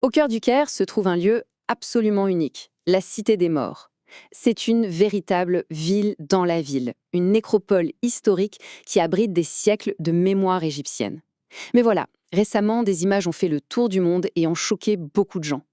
Au cœur du Caire se trouve un lieu absolument unique, la Cité des Morts. C'est une véritable ville dans la ville, une nécropole historique qui abrite des siècles de mémoire égyptienne. Mais voilà, récemment, des images ont fait le tour du monde et ont choqué beaucoup de gens.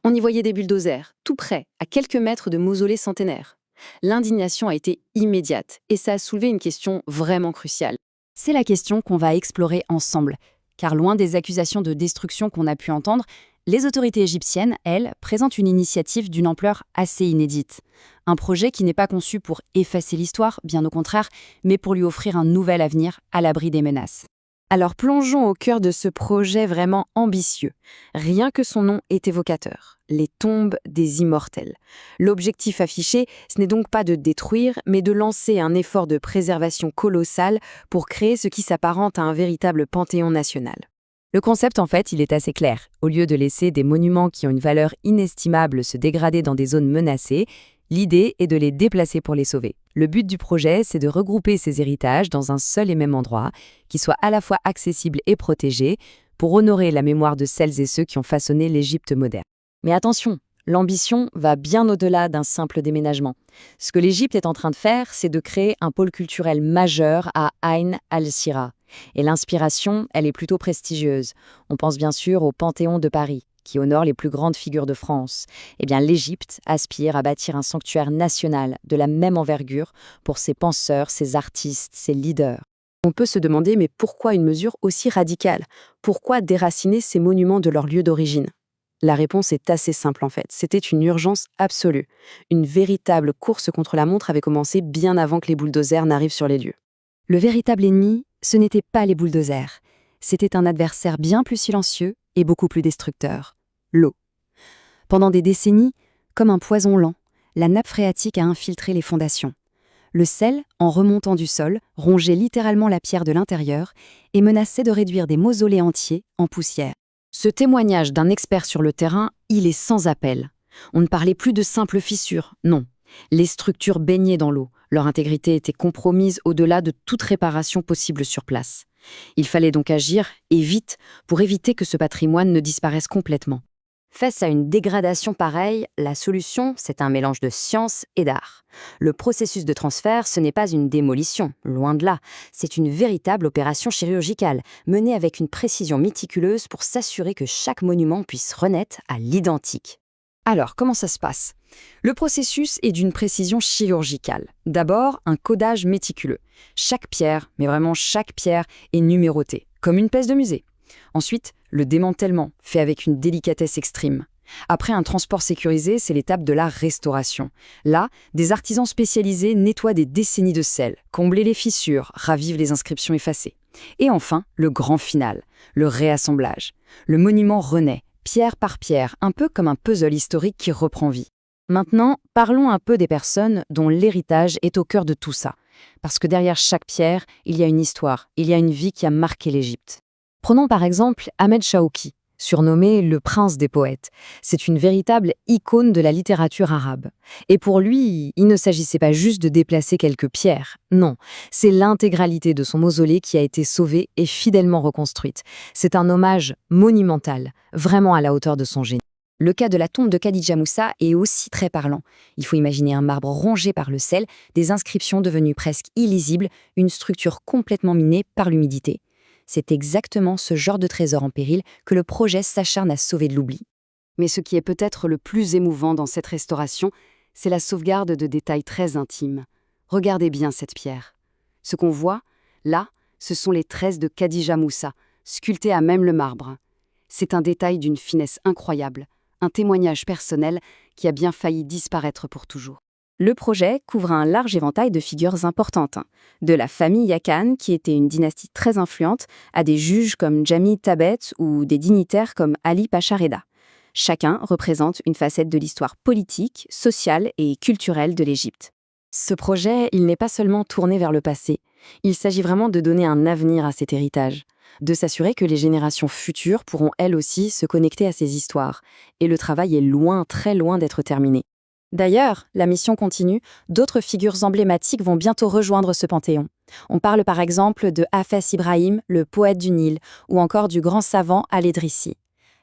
On y voyait des bulldozers, tout près, à quelques mètres de mausolées centenaires. L'indignation a été immédiate et ça a soulevé une question vraiment cruciale. C'est la question qu'on va explorer ensemble, car loin des accusations de destruction qu'on a pu entendre, les autorités égyptiennes, elles, présentent une initiative d'une ampleur assez inédite. Un projet qui n'est pas conçu pour effacer l'histoire, bien au contraire, mais pour lui offrir un nouvel avenir à l'abri des menaces. Alors plongeons au cœur de ce projet vraiment ambitieux. Rien que son nom est évocateur. Les tombes des immortels. L'objectif affiché, ce n'est donc pas de détruire, mais de lancer un effort de préservation colossal pour créer ce qui s'apparente à un véritable panthéon national. Le concept, en fait, il est assez clair. Au lieu de laisser des monuments qui ont une valeur inestimable se dégrader dans des zones menacées, l'idée est de les déplacer pour les sauver. Le but du projet, c'est de regrouper ces héritages dans un seul et même endroit, qui soit à la fois accessible et protégé, pour honorer la mémoire de celles et ceux qui ont façonné l'Égypte moderne. Mais attention, l'ambition va bien au-delà d'un simple déménagement. Ce que l'Égypte est en train de faire, c'est de créer un pôle culturel majeur à Ain al-Sira. Et l'inspiration, elle est plutôt prestigieuse. On pense bien sûr au Panthéon de Paris, qui honore les plus grandes figures de France. Eh bien, l'Égypte aspire à bâtir un sanctuaire national de la même envergure pour ses penseurs, ses artistes, ses leaders. On peut se demander, mais pourquoi une mesure aussi radicale? Pourquoi déraciner ces monuments de leur lieu d'origine? La réponse est assez simple en fait. C'était une urgence absolue. Une véritable course contre la montre avait commencé bien avant que les bulldozers n'arrivent sur les lieux. Le véritable ennemi, ce n'était pas les bulldozers. C'était un adversaire bien plus silencieux et beaucoup plus destructeur. L'eau. Pendant des décennies, comme un poison lent, la nappe phréatique a infiltré les fondations. Le sel, en remontant du sol, rongeait littéralement la pierre de l'intérieur et menaçait de réduire des mausolées entiers en poussière. Ce témoignage d'un expert sur le terrain, il est sans appel. On ne parlait plus de simples fissures, non. Les structures baignaient dans l'eau. Leur intégrité était compromise au-delà de toute réparation possible sur place. Il fallait donc agir, et vite, pour éviter que ce patrimoine ne disparaisse complètement. Face à une dégradation pareille, la solution, c'est un mélange de science et d'art. Le processus de transfert, ce n'est pas une démolition, loin de là. C'est une véritable opération chirurgicale, menée avec une précision méticuleuse pour s'assurer que chaque monument puisse renaître à l'identique. Alors, comment ça se passe? Le processus est d'une précision chirurgicale. D'abord, un codage méticuleux. Chaque pierre, mais vraiment chaque pierre, est numérotée, comme une pièce de musée. Ensuite, le démantèlement, fait avec une délicatesse extrême. Après un transport sécurisé, c'est l'étape de la restauration. Là, des artisans spécialisés nettoient des décennies de sel, comblent les fissures, ravivent les inscriptions effacées. Et enfin, le grand final, le réassemblage. Le monument renaît, pierre par pierre, un peu comme un puzzle historique qui reprend vie. Maintenant, parlons un peu des personnes dont l'héritage est au cœur de tout ça. Parce que derrière chaque pierre, il y a une histoire, il y a une vie qui a marqué l'Égypte. Prenons par exemple Ahmed Shawki, surnommé le prince des poètes. C'est une véritable icône de la littérature arabe. Et pour lui, il ne s'agissait pas juste de déplacer quelques pierres. Non, c'est l'intégralité de son mausolée qui a été sauvée et fidèlement reconstruite. C'est un hommage monumental, vraiment à la hauteur de son génie. Le cas de la tombe de Khadija Moussa est aussi très parlant. Il faut imaginer un marbre rongé par le sel, des inscriptions devenues presque illisibles, une structure complètement minée par l'humidité. C'est exactement ce genre de trésor en péril que le projet s'acharne à sauver de l'oubli. Mais ce qui est peut-être le plus émouvant dans cette restauration, c'est la sauvegarde de détails très intimes. Regardez bien cette pierre. Ce qu'on voit, là, ce sont les tresses de Khadija Moussa, sculptées à même le marbre. C'est un détail d'une finesse incroyable, un témoignage personnel qui a bien failli disparaître pour toujours. Le projet couvre un large éventail de figures importantes, de la famille Yakan, qui était une dynastie très influente, à des juges comme Jami Tabet ou des dignitaires comme Ali Pacha Reda. Chacun représente une facette de l'histoire politique, sociale et culturelle de l'Égypte. Ce projet, il n'est pas seulement tourné vers le passé, il s'agit vraiment de donner un avenir à cet héritage, de s'assurer que les générations futures pourront elles aussi se connecter à ces histoires, et le travail est loin, très loin d'être terminé. D'ailleurs, la mission continue, d'autres figures emblématiques vont bientôt rejoindre ce panthéon. On parle par exemple de Hafez Ibrahim, le poète du Nil, ou encore du grand savant Al-Idrissi.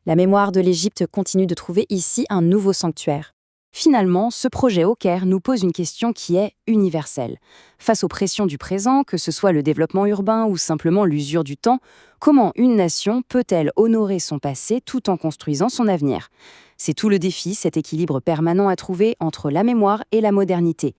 La mémoire de l'Égypte continue de trouver ici un nouveau sanctuaire. Finalement, ce projet au Caire nous pose une question qui est universelle. Face aux pressions du présent, que ce soit le développement urbain ou simplement l'usure du temps, comment une nation peut-elle honorer son passé tout en construisant son avenir? C'est tout le défi, cet équilibre permanent à trouver entre la mémoire et la modernité,